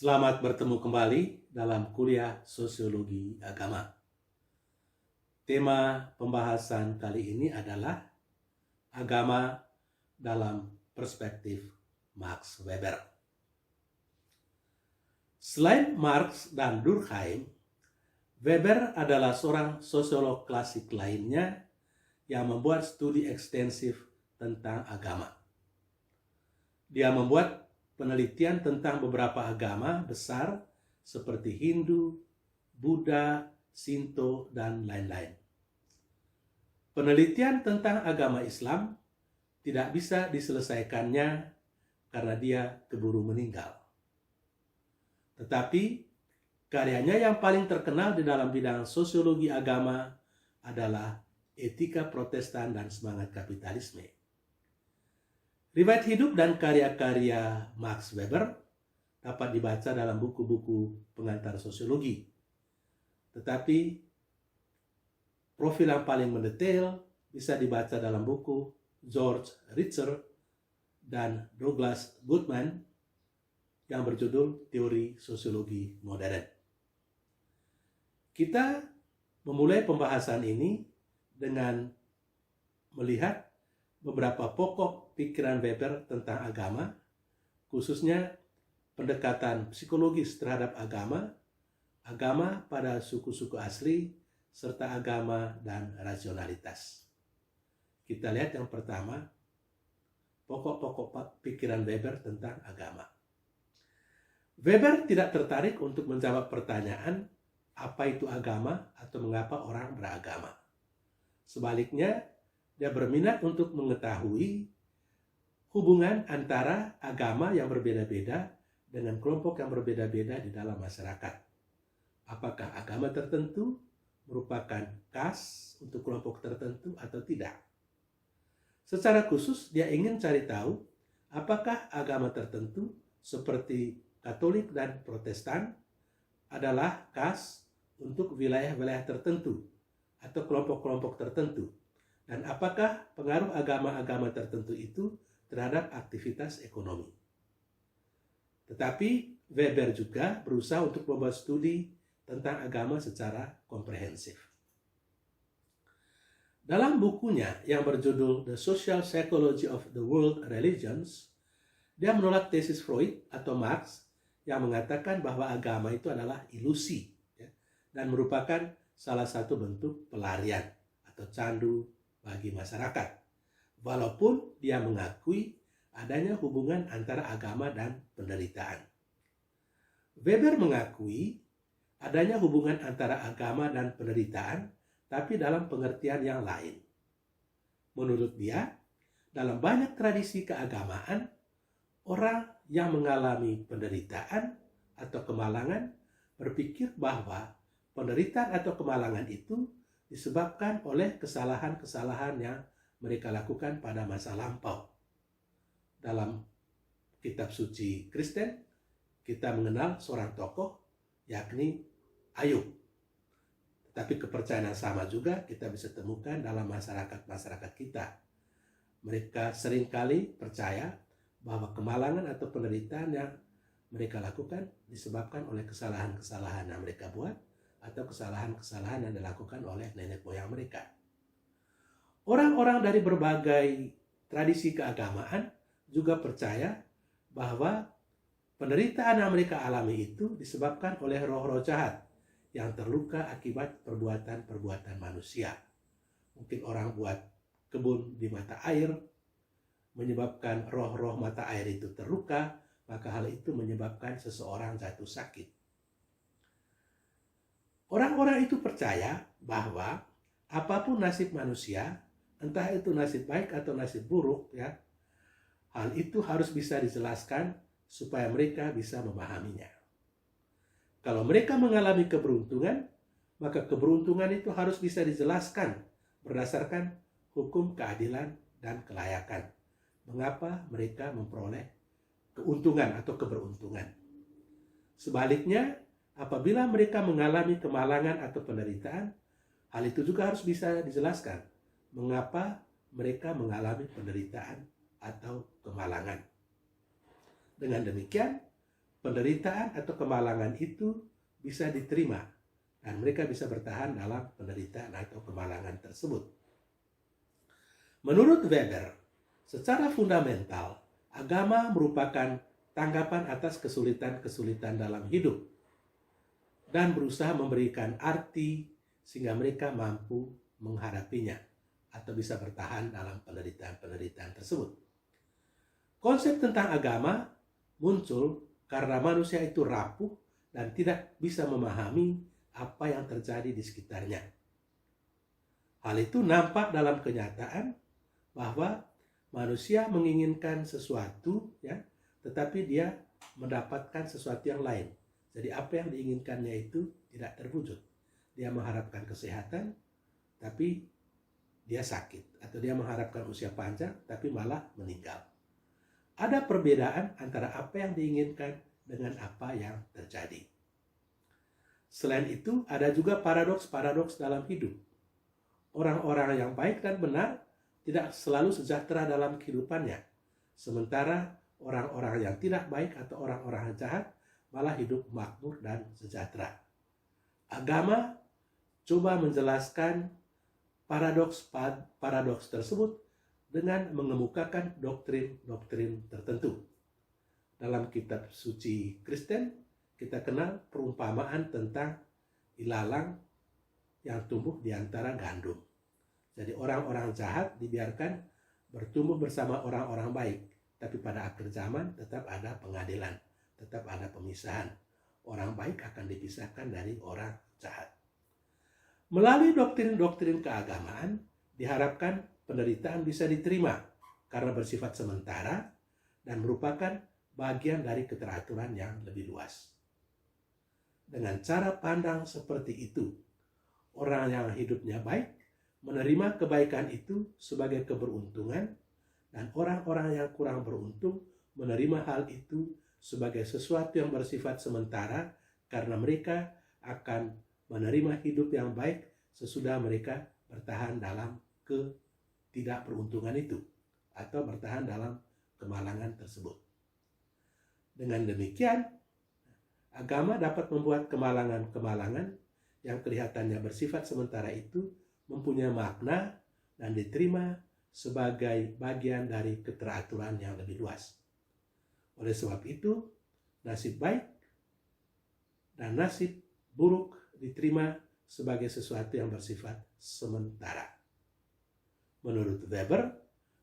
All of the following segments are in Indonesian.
Selamat bertemu kembali dalam kuliah Sosiologi Agama. Tema pembahasan kali ini adalah agama dalam perspektif Max Weber. Selain Marx dan Durkheim, Weber adalah seorang sosiolog klasik lainnya yang membuat studi ekstensif tentang agama. Dia membuat penelitian tentang beberapa agama besar seperti Hindu, Buddha, Shinto, dan lain-lain. Penelitian tentang agama Islam tidak bisa diselesaikannya karena dia keburu meninggal. Tetapi karyanya yang paling terkenal di dalam bidang sosiologi agama adalah Etika Protestan dan Semangat Kapitalisme. Riwayat hidup dan karya-karya Max Weber dapat dibaca dalam buku-buku pengantar sosiologi. Tetapi profil yang paling mendetail bisa dibaca dalam buku George Ritzer dan Douglas Goodman yang berjudul Teori Sosiologi Modern. Kita memulai pembahasan ini dengan melihat beberapa pokok pikiran Weber tentang agama, khususnya pendekatan psikologis terhadap agama, agama pada suku-suku asli, serta agama dan rasionalitas. Kita lihat yang pertama, pokok-pokok pikiran Weber tentang agama. Weber tidak tertarik untuk menjawab pertanyaan apa itu agama atau mengapa orang beragama. Sebaliknya, dia berminat untuk mengetahui hubungan antara agama yang berbeda-beda dengan kelompok yang berbeda-beda di dalam masyarakat. Apakah agama tertentu merupakan khas untuk kelompok tertentu atau tidak? Secara khusus, dia ingin cari tahu apakah agama tertentu seperti Katolik dan Protestan adalah khas untuk wilayah-wilayah tertentu atau kelompok-kelompok tertentu. Dan apakah pengaruh agama-agama tertentu itu terhadap aktivitas ekonomi. Tetapi Weber juga berusaha untuk membuat studi tentang agama secara komprehensif. Dalam bukunya yang berjudul The Social Psychology of the World Religions, dia menolak tesis Freud atau Marx yang mengatakan bahwa agama itu adalah ilusi dan merupakan salah satu bentuk pelarian atau candu bagi masyarakat, walaupun dia mengakui adanya hubungan antara agama dan penderitaan. Weber mengakui adanya hubungan antara agama dan penderitaan, tapi dalam pengertian yang lain. Menurut dia, dalam banyak tradisi keagamaan, orang yang mengalami penderitaan atau kemalangan berpikir bahwa penderitaan atau kemalangan itu disebabkan oleh kesalahan-kesalahan yang mereka lakukan pada masa lampau. Dalam kitab suci Kristen, kita mengenal seorang tokoh, yakni Ayub. Tapi kepercayaan yang sama juga kita bisa temukan dalam masyarakat-masyarakat kita. Mereka seringkali percaya bahwa kemalangan atau penderitaan yang mereka lakukan disebabkan oleh kesalahan-kesalahan yang mereka buat, atau kesalahan-kesalahan yang dilakukan oleh nenek moyang mereka. Orang-orang dari berbagai tradisi keagamaan juga percaya bahwa penderitaan yang mereka alami itu disebabkan oleh roh-roh jahat yang terluka akibat perbuatan-perbuatan manusia. Mungkin orang buat kebun di mata air, menyebabkan roh-roh mata air itu terluka, maka hal itu menyebabkan seseorang jatuh sakit. Orang-orang itu percaya bahwa apapun nasib manusia, entah itu nasib baik atau nasib buruk, hal itu harus bisa dijelaskan supaya mereka bisa memahaminya. Kalau mereka mengalami keberuntungan, maka keberuntungan itu harus bisa dijelaskan berdasarkan hukum keadilan dan kelayakan. Mengapa mereka memperoleh keuntungan atau keberuntungan? Sebaliknya, apabila mereka mengalami kemalangan atau penderitaan, hal itu juga harus bisa dijelaskan mengapa mereka mengalami penderitaan atau kemalangan. Dengan demikian, penderitaan atau kemalangan itu bisa diterima dan mereka bisa bertahan dalam penderitaan atau kemalangan tersebut. Menurut Weber, secara fundamental, agama merupakan tanggapan atas kesulitan-kesulitan dalam hidup dan berusaha memberikan arti sehingga mereka mampu menghadapinya atau bisa bertahan dalam penderitaan-penderitaan tersebut. Konsep tentang agama muncul karena manusia itu rapuh dan tidak bisa memahami apa yang terjadi di sekitarnya. Hal itu nampak dalam kenyataan bahwa manusia menginginkan sesuatu, ya, tetapi dia mendapatkan sesuatu yang lain. Jadi apa yang diinginkannya itu tidak terwujud. Dia mengharapkan kesehatan, tapi dia sakit. Atau dia mengharapkan usia panjang, tapi malah meninggal. Ada perbedaan antara apa yang diinginkan dengan apa yang terjadi. Selain itu, ada juga paradoks-paradoks dalam hidup. Orang-orang yang baik dan benar tidak selalu sejahtera dalam kehidupannya. Sementara orang-orang yang tidak baik atau orang-orang yang jahat malah hidup makmur dan sejahtera. Agama coba menjelaskan paradoks tersebut dengan mengemukakan doktrin-doktrin tertentu. Dalam kitab suci Kristen, kita kenal perumpamaan tentang ilalang yang tumbuh di antara gandum. Jadi orang-orang jahat dibiarkan bertumbuh bersama orang-orang baik. Tapi pada akhir zaman tetap ada pengadilan, tetap ada pemisahan. Orang baik akan dipisahkan dari orang jahat. Melalui doktrin-doktrin keagamaan, diharapkan penderitaan bisa diterima karena bersifat sementara dan merupakan bagian dari keteraturan yang lebih luas. Dengan cara pandang seperti itu, orang yang hidupnya baik menerima kebaikan itu sebagai keberuntungan dan orang-orang yang kurang beruntung menerima hal itu sebagai sesuatu yang bersifat sementara karena mereka akan menerima hidup yang baik sesudah mereka bertahan dalam ketidakberuntungan itu atau bertahan dalam kemalangan tersebut. Dengan demikian, agama dapat membuat kemalangan-kemalangan yang kelihatannya bersifat sementara itu mempunyai makna dan diterima sebagai bagian dari keteraturan yang lebih luas. Oleh sebab itu, nasib baik dan nasib buruk diterima sebagai sesuatu yang bersifat sementara. Menurut Weber,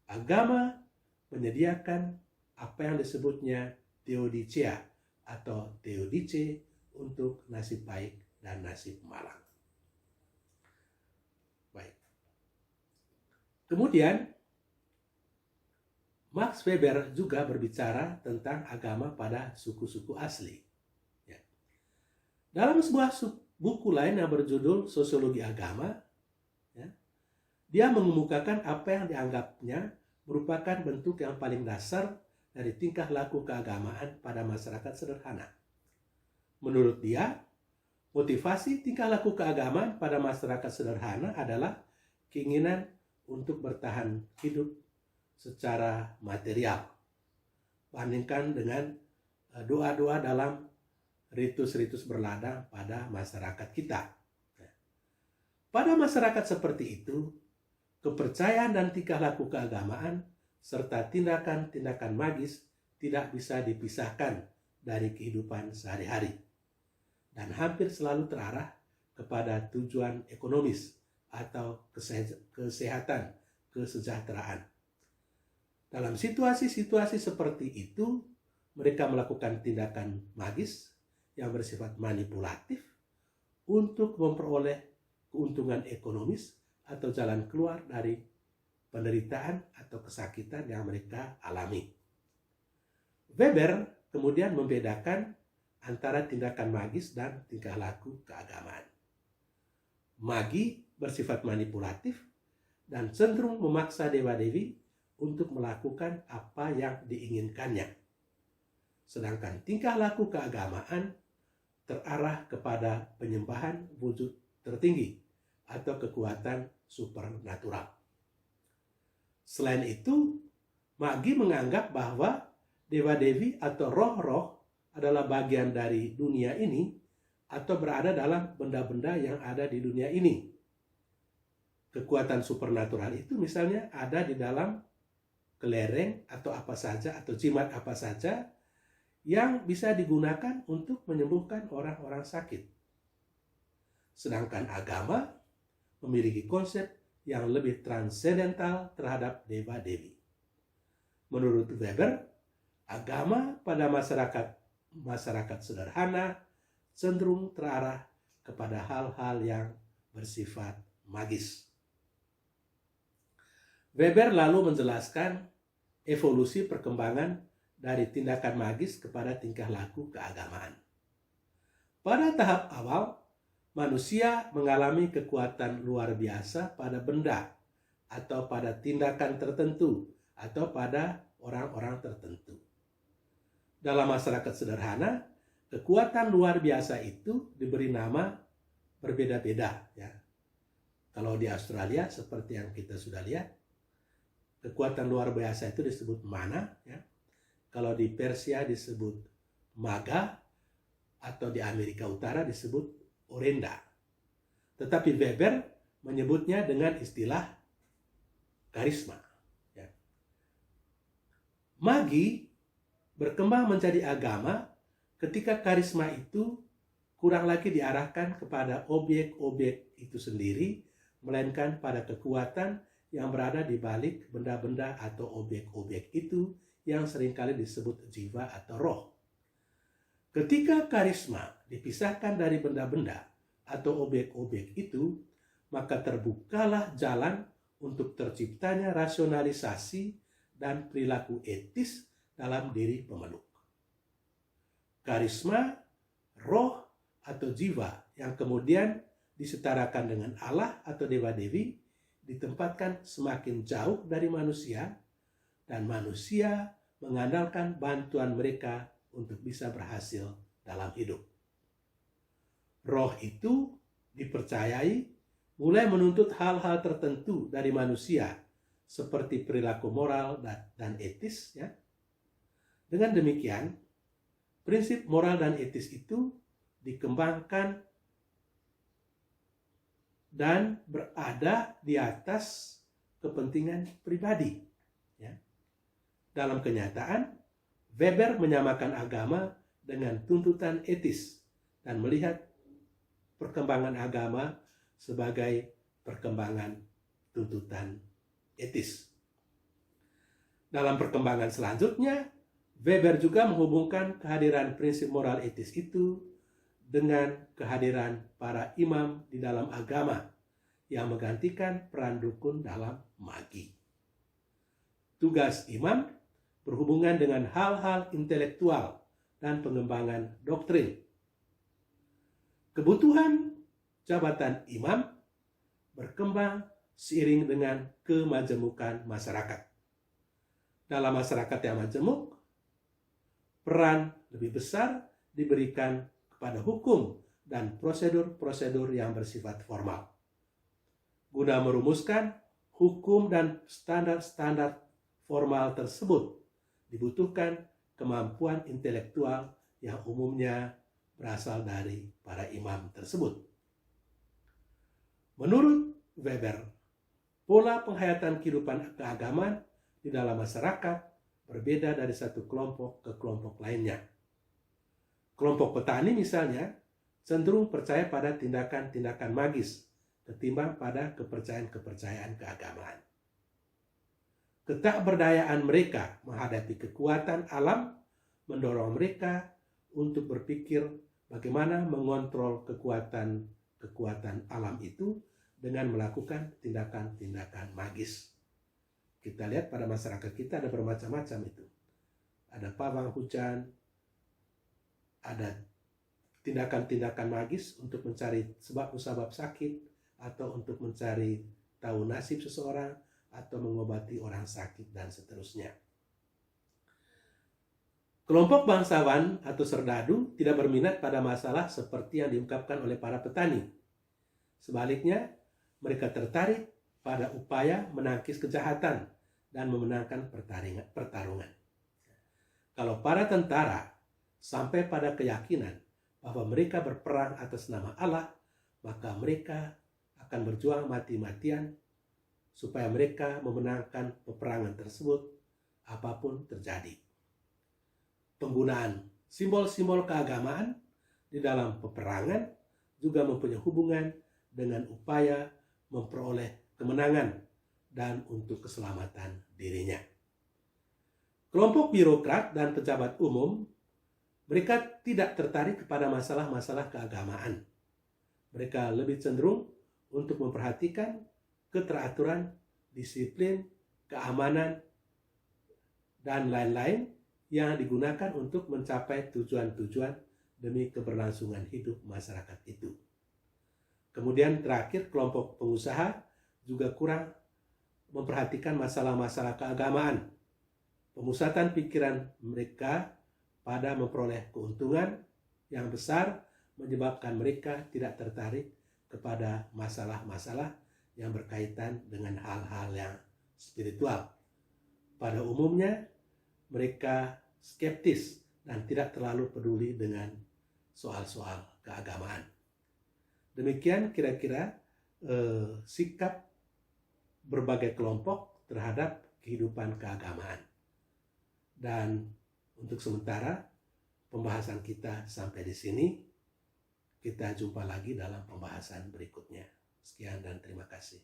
agama menyediakan apa yang disebutnya theodicea atau theodice untuk nasib baik dan nasib malang. Baik. Kemudian, Max Weber juga berbicara tentang agama pada suku-suku asli. Ya. Dalam sebuah buku lain yang berjudul Sosiologi Agama, ya, dia mengemukakan apa yang dianggapnya merupakan bentuk yang paling dasar dari tingkah laku keagamaan pada masyarakat sederhana. Menurut dia, motivasi tingkah laku keagamaan pada masyarakat sederhana adalah keinginan untuk bertahan hidup secara material. Bandingkan dengan doa-doa dalam ritus-ritus berladang pada masyarakat kita. Pada masyarakat seperti itu, kepercayaan dan tingkah laku keagamaan serta tindakan-tindakan magis tidak bisa dipisahkan dari kehidupan sehari-hari dan hampir selalu terarah kepada tujuan ekonomis atau kesehatan, kesejahteraan. Dalam situasi-situasi seperti itu, mereka melakukan tindakan magis yang bersifat manipulatif untuk memperoleh keuntungan ekonomis atau jalan keluar dari penderitaan atau kesakitan yang mereka alami. Weber kemudian membedakan antara tindakan magis dan tingkah laku keagamaan. Magi bersifat manipulatif dan cenderung memaksa dewa-dewi untuk melakukan apa yang diinginkannya. Sedangkan tingkah laku keagamaan terarah kepada penyembahan wujud tertinggi atau kekuatan supernatural. Selain itu, magi menganggap bahwa dewa-dewi atau roh-roh adalah bagian dari dunia ini atau berada dalam benda-benda yang ada di dunia ini. Kekuatan supernatural itu misalnya ada di dalam kelereng atau apa saja atau jimat apa saja yang bisa digunakan untuk menyembuhkan orang-orang sakit. Sedangkan agama memiliki konsep yang lebih transendental terhadap dewa-dewi. Menurut Weber, agama pada masyarakat sederhana cenderung terarah kepada hal-hal yang bersifat magis. Weber lalu menjelaskan evolusi perkembangan dari tindakan magis kepada tingkah laku keagamaan. Pada tahap awal, manusia mengalami kekuatan luar biasa pada benda atau pada tindakan tertentu atau pada orang-orang tertentu. Dalam masyarakat sederhana, kekuatan luar biasa itu diberi nama berbeda-beda. Ya. Kalau di Australia, seperti yang kita sudah lihat, kekuatan luar biasa itu disebut mana. Ya. Kalau di Persia disebut maga, atau di Amerika Utara disebut orenda. Tetapi Weber menyebutnya dengan istilah karisma. Ya. Magi berkembang menjadi agama ketika karisma itu kurang lagi diarahkan kepada objek-objek itu sendiri, melainkan pada kekuatan yang berada di balik benda-benda atau objek-objek itu yang seringkali disebut jiwa atau roh. Ketika karisma dipisahkan dari benda-benda atau objek-objek itu, maka terbukalah jalan untuk terciptanya rasionalisasi dan perilaku etis dalam diri pemeluk. Karisma, roh, atau jiwa yang kemudian disetarakan dengan Allah atau dewa-dewi ditempatkan semakin jauh dari manusia, dan manusia mengandalkan bantuan mereka untuk bisa berhasil dalam hidup. Roh itu dipercayai mulai menuntut hal-hal tertentu dari manusia, seperti perilaku moral dan etis. Ya. Dengan demikian, prinsip moral dan etis itu dikembangkan dan berada di atas kepentingan pribadi. Ya. Dalam kenyataan, Weber menyamakan agama dengan tuntutan etis dan melihat perkembangan agama sebagai perkembangan tuntutan etis. Dalam perkembangan selanjutnya, Weber juga menghubungkan kehadiran prinsip moral etis itu dengan kehadiran para imam di dalam agama yang menggantikan peran dukun dalam magi. Tugas imam berhubungan dengan hal-hal intelektual dan pengembangan doktrin. Kebutuhan jabatan imam berkembang seiring dengan kemajemukan masyarakat. Dalam masyarakat yang majemuk, peran lebih besar diberikan pada hukum dan prosedur-prosedur yang bersifat formal. Guna merumuskan hukum dan standar-standar formal tersebut, dibutuhkan kemampuan intelektual yang umumnya berasal dari para imam tersebut. Menurut Weber, pola penghayatan kehidupan keagamaan di dalam masyarakat berbeda dari satu kelompok ke kelompok lainnya. Kelompok petani misalnya cenderung percaya pada tindakan-tindakan magis ketimbang pada kepercayaan-kepercayaan keagamaan. Ketakberdayaan mereka menghadapi kekuatan alam mendorong mereka untuk berpikir bagaimana mengontrol kekuatan alam itu dengan melakukan tindakan-tindakan magis. Kita lihat pada masyarakat kita ada bermacam-macam itu. Ada pawang hujan, ada tindakan-tindakan magis untuk mencari sebab-musabab sakit, atau untuk mencari tahu nasib seseorang, atau mengobati orang sakit, dan seterusnya. Kelompok bangsawan atau serdadu tidak berminat pada masalah seperti yang diungkapkan oleh para petani. Sebaliknya, mereka tertarik pada upaya menangkis kejahatan dan memenangkan pertarungan. Kalau para tentara sampai pada keyakinan bahwa mereka berperang atas nama Allah, maka mereka akan berjuang mati-matian supaya mereka memenangkan peperangan tersebut apapun terjadi. Penggunaan simbol-simbol keagamaan di dalam peperangan juga mempunyai hubungan dengan upaya memperoleh kemenangan dan untuk keselamatan dirinya. Kelompok birokrat dan pejabat umum, mereka tidak tertarik kepada masalah-masalah keagamaan. Mereka lebih cenderung untuk memperhatikan keteraturan, disiplin, keamanan, dan lain-lain yang digunakan untuk mencapai tujuan-tujuan demi keberlangsungan hidup masyarakat itu. Kemudian terakhir, kelompok pengusaha juga kurang memperhatikan masalah-masalah keagamaan. Pemusatan pikiran mereka pada memperoleh keuntungan yang besar menyebabkan mereka tidak tertarik kepada masalah-masalah yang berkaitan dengan hal-hal yang spiritual. Pada umumnya, mereka skeptis dan tidak terlalu peduli dengan soal-soal keagamaan. Demikian kira-kira sikap berbagai kelompok terhadap kehidupan keagamaan. Dan untuk sementara pembahasan kita sampai di sini. Kita jumpa lagi dalam pembahasan berikutnya. Sekian dan terima kasih.